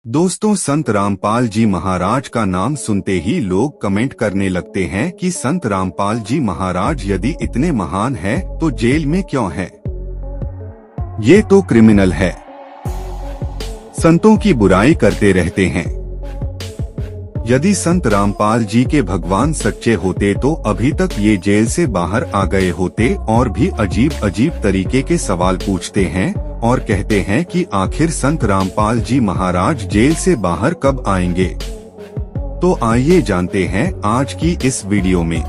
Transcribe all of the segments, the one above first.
दोस्तों, संत रामपाल जी महाराज का नाम सुनते ही लोग कमेंट करने लगते हैं कि संत रामपाल जी महाराज यदि इतने महान हैं तो जेल में क्यों हैं? ये तो क्रिमिनल है, संतों की बुराई करते रहते हैं। यदि संत रामपाल जी के भगवान सच्चे होते तो अभी तक ये जेल से बाहर आ गए होते और भी अजीब अजीब तरीके के सवाल पूछते हैं और कहते हैं कि आखिर संत रामपाल जी महाराज जेल से बाहर कब आएंगे। तो आइए जानते हैं आज की इस वीडियो में।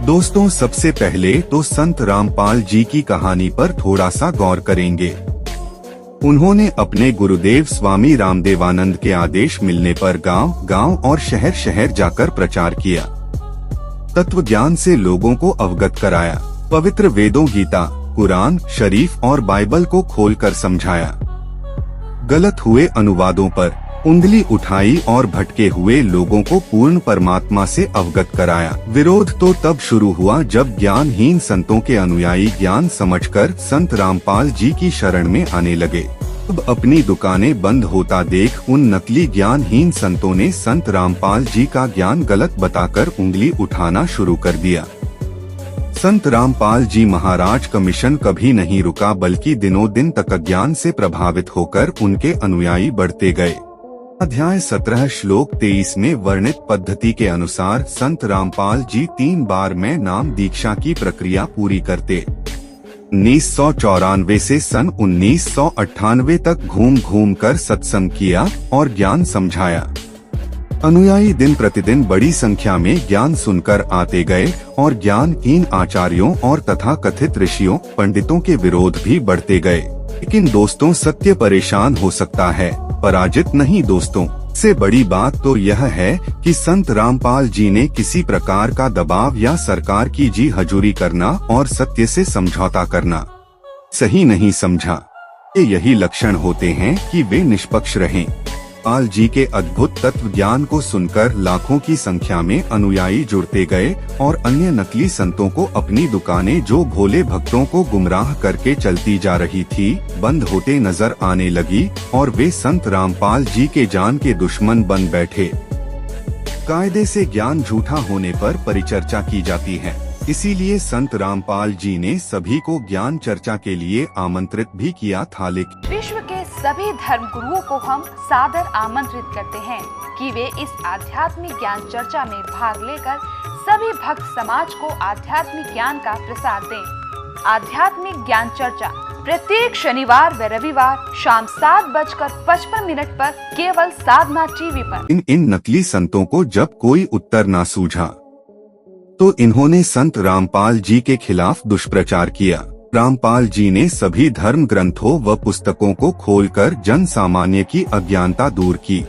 दोस्तों, सबसे पहले तो संत रामपाल जी की कहानी पर थोड़ा सा गौर करेंगे। उन्होंने अपने गुरुदेव स्वामी रामदेवानंद के आदेश मिलने पर गांव-गांव और शहर-शहर जाकर प्रचार किया, तत्व ज्ञान से लोगों को अवगत कराया, पवित्र वेदों गीता, कुरान शरीफ और बाइबल को खोलकर समझाया, गलत हुए अनुवादों पर उंगली उठाई और भटके हुए लोगों को पूर्ण परमात्मा से अवगत कराया। विरोध तो तब शुरू हुआ जब ज्ञानहीन संतों के अनुयायी ज्ञान समझकर संत रामपाल जी की शरण में आने लगे। अब अपनी दुकानें बंद होता देख उन नकली ज्ञानहीन संतों ने संत रामपाल जी का ज्ञान गलत बताकर उंगली उठाना शुरू कर दिया। संत रामपाल जी महाराज का मिशन कभी नहीं रुका, बल्कि दिनों दिन तक ज्ञान से प्रभावित होकर उनके अनुयायी बढ़ते गए। अध्याय 17 श्लोक 23 में वर्णित पद्धति के अनुसार संत रामपाल जी 3 बार में नाम दीक्षा की प्रक्रिया पूरी करते। 1994 से सन 1998 तक घूम कर सत्संग किया और ज्ञान समझाया। अनुयायी दिन प्रतिदिन बड़ी संख्या में ज्ञान सुनकर आते गए और ज्ञानहीन आचार्यों और तथा कथित ऋषियों पंडितों के विरोध भी बढ़ते गए। लेकिन दोस्तों, सत्य परेशान हो सकता है, पराजित नहीं। दोस्तों, से बड़ी बात तो यह है कि संत रामपाल जी ने किसी प्रकार का दबाव या सरकार की जी हजूरी करना और सत्य से समझौता करना सही नहीं समझा। यही लक्षण होते हैं कि वे निष्पक्ष रहें। पाल जी के अद्भुत तत्व ज्ञान को सुनकर लाखों की संख्या में अनुयायी जुड़ते गए और अन्य नकली संतों को अपनी दुकानें जो भोले भक्तों को गुमराह करके चलती जा रही थी, बंद होते नजर आने लगी और वे संत रामपाल जी के जान के दुश्मन बन बैठे। कायदे से ज्ञान झूठा होने पर परिचर्चा की जाती है, इसीलिए संत रामपाल जी ने सभी को ज्ञान चर्चा के लिए आमंत्रित भी किया था। लेकिन विश्व के सभी धर्म गुरुओं को हम सादर आमंत्रित करते हैं कि वे इस आध्यात्मिक ज्ञान चर्चा में भाग लेकर सभी भक्त समाज को आध्यात्मिक ज्ञान का प्रसाद दें। आध्यात्मिक ज्ञान चर्चा प्रत्येक शनिवार व रविवार शाम 7:55 पर केवल साधना टीवी पर। इन नकली संतों को जब कोई उत्तर ना सूझा तो इन्होंने संत रामपाल जी के खिलाफ दुष्प्रचार किया। रामपाल जी ने सभी धर्म ग्रंथों व पुस्तकों को खोलकर जन सामान्य की अज्ञानता दूर की।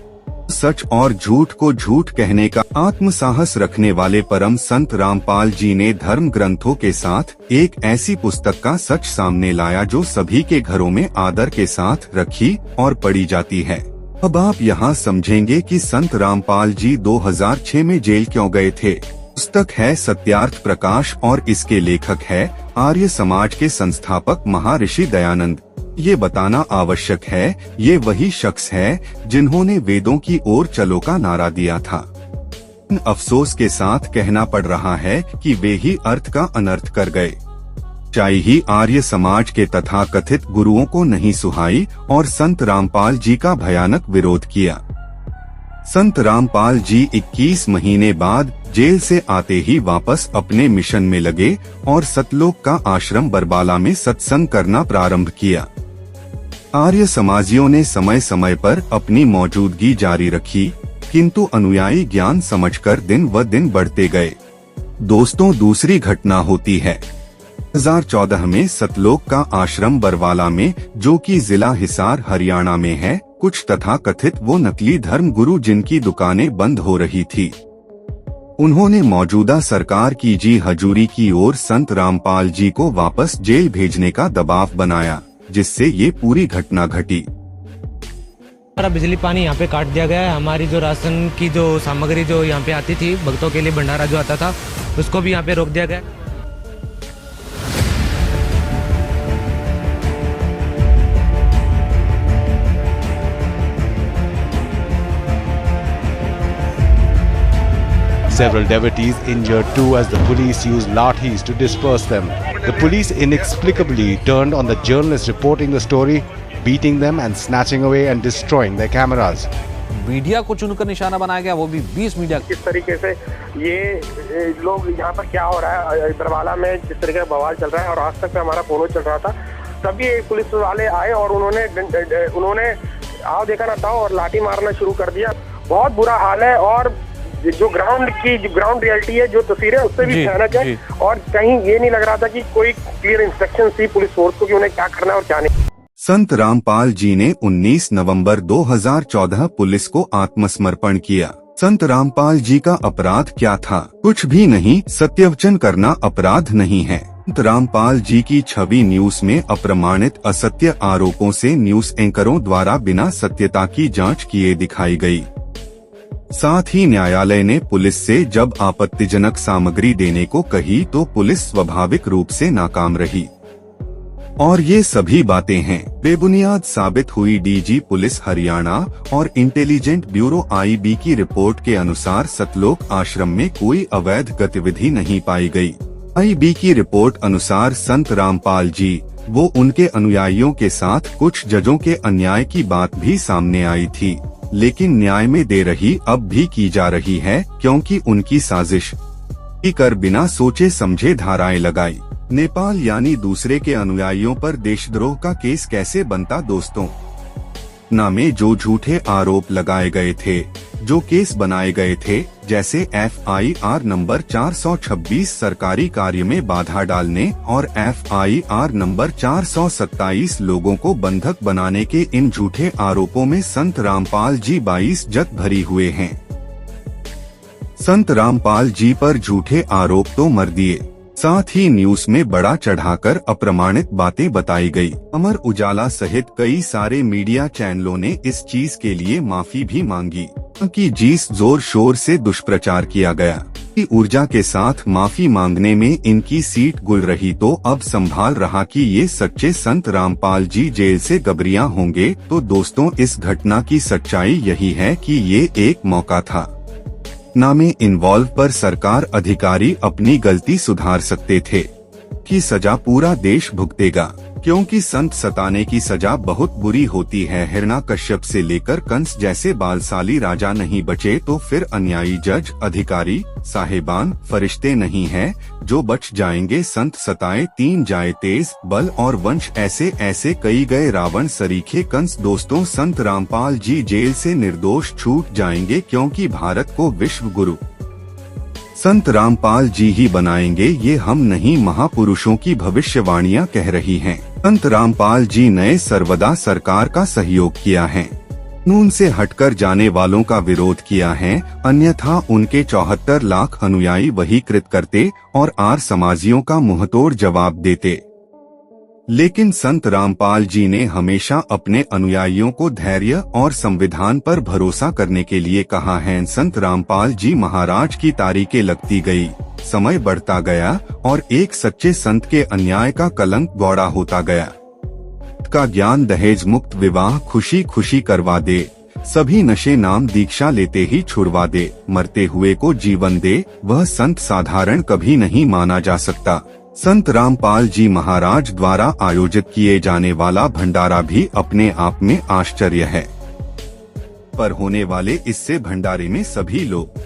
सच और झूठ को झूठ कहने का आत्मसाहस रखने वाले परम संत रामपाल जी ने धर्म ग्रंथों के साथ एक ऐसी पुस्तक का सच सामने लाया जो सभी के घरों में आदर के साथ रखी और पढ़ी जाती है। अब आप यहाँ समझेंगे कि संत रामपाल जी 2006 में जेल क्यों गए थे। पुस्तक है सत्यार्थ प्रकाश और इसके लेखक है आर्य समाज के संस्थापक महर्षि दयानंद। ये बताना आवश्यक है, ये वही शख्स है जिन्होंने वेदों की ओर चलो का नारा दिया था। अफसोस के साथ कहना पड़ रहा है कि वे ही अर्थ का अनर्थ कर गए। चाय ही आर्य समाज के तथा कथित गुरुओं को नहीं सुहाई और संत रामपाल जी का भयानक विरोध किया। संत रामपाल जी 21 महीने बाद जेल से आते ही वापस अपने मिशन में लगे और सतलोक का आश्रम बरबाला में सत्संग करना प्रारंभ किया। आर्य समाजियों ने समय समय पर अपनी मौजूदगी जारी रखी, किंतु अनुयायी ज्ञान समझकर दिन व दिन बढ़ते गए। दोस्तों, दूसरी घटना होती है 2014 में सतलोक का आश्रम बरवाला में, जो कि जिला हिसार हरियाणा में है। कुछ तथा कथित वो नकली धर्म गुरु जिनकी दुकानें बंद हो रही थी, उन्होंने मौजूदा सरकार की जी हजूरी की ओर संत रामपाल जी को वापस जेल भेजने का दबाव बनाया, जिससे ये पूरी घटना घटी। हमारा बिजली पानी यहाँ पे काट दिया गया है। हमारी जो राशन की जो सामग्री जो यहाँ पे आती थी, भक्तों के लिए भंडारा जो आता था, उसको भी यहाँ पे रोक दिया गया। Several devotees injured too as the police used lathis to disperse them. The police inexplicably turned on the journalists reporting the story, beating them and snatching away and destroying their cameras. Media को चुनकर निशाना बनाया गया, वो भी 20 media. किस तरीके से ये लोग यहाँ पर क्या हो रहा है, दरवाला में जिस तरीके का बवाल चल रहा है, और आज तक हमारा फोनो चल रहा था, तभी पुलिस वाले आए और उन्होंने आओ देखा ना था और लाठी मारना शुरू कर दिया। बहुत बुरा हाल है, और जो ग्राउंड रियलिटी है, जो तस्वीरें उससे भी भयानक है, और कहीं ये नहीं लग रहा था कि कोई क्लियर इंस्ट्रक्शन थी पुलिस फोर्स को कि उन्हें क्या करना है और क्या नहीं। संत रामपाल जी ने 19 नवंबर 2014 पुलिस को आत्मसमर्पण किया। संत रामपाल जी का अपराध क्या था? कुछ भी नहीं। सत्यवचन करना अपराध नहीं है। संत रामपाल जी की छवि न्यूज में अप्रमाणित असत्य आरोपों से न्यूज एंकरों द्वारा बिना सत्यता की जांच किए दिखाई गई। साथ ही न्यायालय ने पुलिस से जब आपत्तिजनक सामग्री देने को कही तो पुलिस स्वाभाविक रूप से नाकाम रही। और ये सभी बातें हैं बेबुनियाद साबित हुई। डीजी पुलिस हरियाणा और इंटेलिजेंट ब्यूरो IB की रिपोर्ट के अनुसार सतलोक आश्रम में कोई अवैध गतिविधि नहीं पाई गई। IB की रिपोर्ट अनुसार संत रामपाल जी वो उनके अनुयायियों के साथ कुछ जजों के अन्याय की बात भी सामने आई थी, लेकिन न्याय में देरी अब भी की जा रही है क्योंकि उनकी साजिश कर बिना सोचे समझे धाराएं लगाई। नेपाल यानी दूसरे के अनुयायियों पर देशद्रोह का केस कैसे बनता दोस्तों? नामे जो झूठे आरोप लगाए गए थे, जो केस बनाए गए थे, जैसे FIR नंबर 426 सरकारी कार्य में बाधा डालने और FIR नंबर 427 लोगों को बंधक बनाने के इन झूठे आरोपों में संत रामपाल जी 22 जत भरी हुए हैं। संत रामपाल जी पर झूठे आरोप तो मर दिए, साथ ही न्यूज में बड़ा चढ़ाकर अप्रमाणित बातें बताई गई। अमर उजाला सहित कई सारे मीडिया चैनलों ने इस चीज के लिए माफी भी मांगी कि जिस जोर शोर से दुष्प्रचार किया गया कि ऊर्जा के साथ माफी मांगने में इनकी सीट गुल रही तो अब संभाल रहा कि ये सच्चे संत रामपाल जी जेल से गबरिया होंगे। तो दोस्तों, इस घटना की सच्चाई यही है कि ये एक मौका था। नामे इन्वॉल्व पर सरकार अधिकारी अपनी गलती सुधार सकते थे कि सजा पूरा देश भुगतेगा, क्योंकि संत सताने की सजा बहुत बुरी होती है। हिरण्याकश्यप से लेकर कंस जैसे बालशाली राजा नहीं बचे तो फिर अन्यायी जज, अधिकारी, साहेबान, फरिश्ते नहीं हैं जो बच जाएंगे। संत सताए 3 जाए तेज, बल और वंश ऐसे ऐसे कई गए रावण सरीखे कंस। दोस्तों, संत रामपाल जी जेल से निर्दोष छूट जाएंगे क्योंकि भारत को विश्व गुरु संत रामपाल जी ही बनाएंगे। ये हम नहीं, महापुरुषों की भविष्यवाणियां कह रही हैं। संत रामपाल जी ने सर्वदा सरकार का सहयोग किया है, कानून से हटकर जाने वालों का विरोध किया है, अन्यथा उनके 74 लाख अनुयायी वही कृत करते और आर्य समाजियों का मुंहतोड़ जवाब देते। लेकिन संत रामपाल जी ने हमेशा अपने अनुयायियों को धैर्य और संविधान पर भरोसा करने के लिए कहा है। संत रामपाल जी महाराज की तारीखें लगती गई, समय बढ़ता गया और एक सच्चे संत के अन्याय का कलंक गौड़ा होता गया। का ज्ञान दहेज मुक्त विवाह खुशी खुशी करवा दे, सभी नशे नाम दीक्षा लेते ही छुड़वा दे, मरते हुए को जीवन दे, वह संत साधारण कभी नहीं माना जा सकता। संत रामपाल जी महाराज द्वारा आयोजित किए जाने वाला भंडारा भी अपने आप में आश्चर्य है, पर होने वाले इससे भंडारे में सभी लोग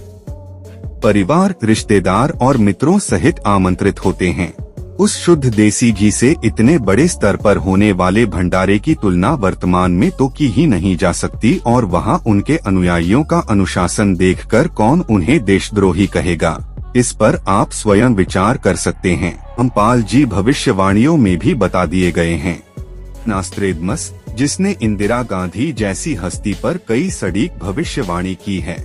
परिवार, रिश्तेदार और मित्रों सहित आमंत्रित होते हैं। उस शुद्ध देसी घी से इतने बड़े स्तर पर होने वाले भंडारे की तुलना वर्तमान में तो की ही नहीं जा सकती, और वहाँ उनके अनुयायियों का अनुशासन देखकर कौन उन्हें देशद्रोही कहेगा, इस पर आप स्वयं विचार कर सकते हैं। रामपाल जी भविष्यवाणियों में भी बता दिए गए हैं। नास्त्रेदमस, जिसने इंदिरा गांधी जैसी हस्ती पर कई सटीक भविष्यवाणी की है,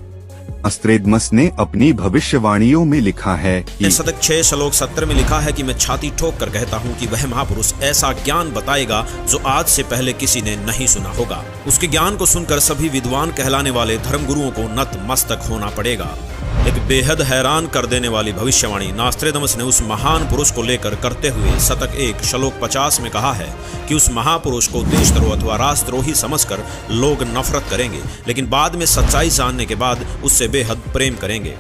नास्त्रेदमस ने अपनी भविष्यवाणियों में लिखा है कि शतक 6 श्लोक 17 में लिखा है कि मैं छाती ठोक कर कहता हूँ कि वह महापुरुष ऐसा ज्ञान बताएगा जो आज से पहले किसी ने नहीं सुना होगा। उसके ज्ञान को सुनकर सभी विद्वान कहलाने वाले धर्मगुरुओं को नतमस्तक होना पड़ेगा। एक बेहद हैरान कर देने वाली भविष्यवाणी नास्त्रेदमस ने उस महान पुरुष को लेकर करते हुए शतक 1 श्लोक 50 में कहा है कि उस महापुरुष को देशद्रोह अथवा राष्ट्रद्रोही समझकर लोग नफरत करेंगे, लेकिन बाद में सच्चाई जानने के बाद उससे बेहद प्रेम करेंगे।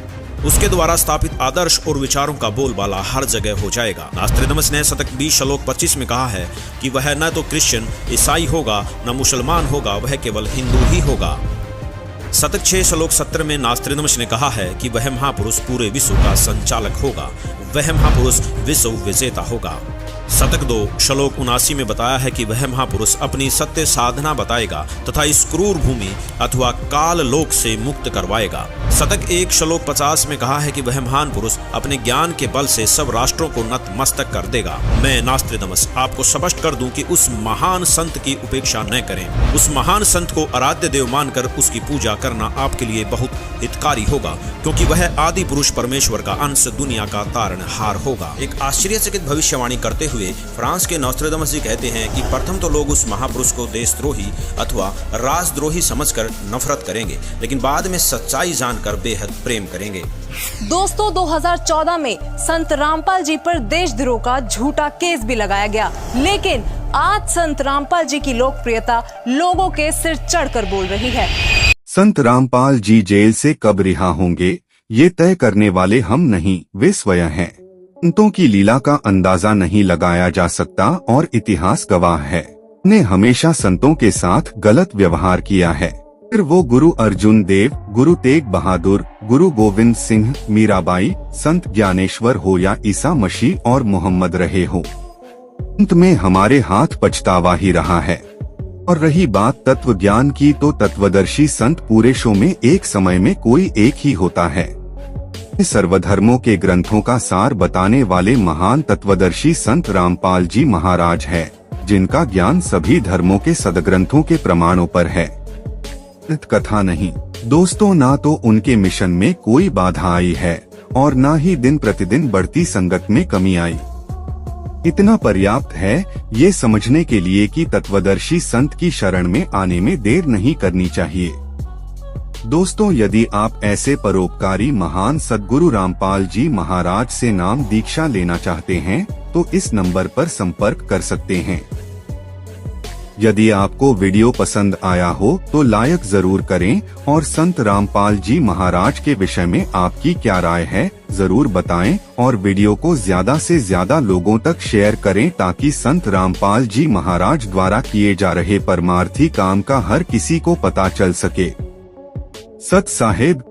उसके द्वारा स्थापित आदर्श और विचारों का बोलबाला हर जगह हो जाएगा। नास्त्रेदमस ने शतक 20 श्लोक 25 में कहा है कि वह न तो क्रिश्चियन ईसाई होगा न मुसलमान होगा, वह केवल हिंदू ही होगा। शतक 6 श्लोक 17 में नास्त्रेदमस ने कहा है कि वह महापुरुष पूरे विश्व का संचालक होगा, वह महापुरुष विश्व विजेता होगा। शतक 2 श्लोक 79 में बताया है कि वह महापुरुष अपनी सत्य साधना बताएगा तथा इस क्रूर भूमि अथवा काल लोक से मुक्त करवाएगा। शतक 1 श्लोक 50 में कहा है कि वह महान पुरुष अपने ज्ञान के बल से सब राष्ट्रों को नतमस्तक कर देगा। मैं नास्त्रेदमस आपको स्पष्ट कर दूं कि उस महान संत की उपेक्षा न करें। उस महान संत को आराध्य देव मानकर उसकी पूजा करना आपके लिए बहुत हितकारी होगा, क्योंकि वह आदि पुरुष परमेश्वर का अंश दुनिया का तारणहार होगा। एक आश्चर्यचकित भविष्यवाणी करते हुए फ्रांस के नास्त्रेदमस जी कहते हैं कि प्रथम तो लोग उस महापुरुष को देशद्रोही अथवा राजद्रोही समझकर नफरत करेंगे, लेकिन बाद में सच्चाई जानकर बेहद प्रेम करेंगे। दोस्तों, 2014 में संत रामपाल जी पर देशद्रोह का झूठा केस भी लगाया गया, लेकिन आज संत रामपाल जी की लोकप्रियता लोगों के सिर चढ़कर बोल रही है। संत रामपाल जी जेल से कब रिहा होंगे, ये तय करने वाले हम नहीं, वे स्वयं हैं। संतों की लीला का अंदाजा नहीं लगाया जा सकता और इतिहास गवाह है, ने हमेशा संतों के साथ गलत व्यवहार किया है। फिर वो गुरु अर्जुन देव, गुरु तेग बहादुर, गुरु गोविंद सिंह, मीराबाई, संत ज्ञानेश्वर हो या ईसा मसीह और मोहम्मद रहे हो, अंत में हमारे हाथ पछतावा ही रहा है। और रही बात तत्व ज्ञान की, तो तत्वदर्शी संत पूरे शो में एक समय में कोई एक ही होता है। सर्वधर्मों के ग्रंथों का सार बताने वाले महान तत्वदर्शी संत रामपाल जी महाराज है, जिनका ज्ञान सभी धर्मों के सदग्रंथों के प्रमाणों पर है, कथा नहीं। दोस्तों, ना तो उनके मिशन में कोई बाधा आई है और ना ही दिन प्रतिदिन बढ़ती संगत में कमी आई। इतना पर्याप्त है ये समझने के लिए कि तत्वदर्शी संत की शरण में आने में देर नहीं करनी चाहिए। दोस्तों, यदि आप ऐसे परोपकारी महान सद्गुरु रामपाल जी महाराज से नाम दीक्षा लेना चाहते हैं तो इस नंबर पर संपर्क कर सकते हैं। यदि आपको वीडियो पसंद आया हो तो लाइक जरूर करें और संत रामपाल जी महाराज के विषय में आपकी क्या राय है जरूर बताएं और वीडियो को ज्यादा से ज्यादा लोगों तक शेयर करें, ताकि संत रामपाल जी महाराज द्वारा किए जा रहे परमार्थी काम का हर किसी को पता चल सके। सत साहेब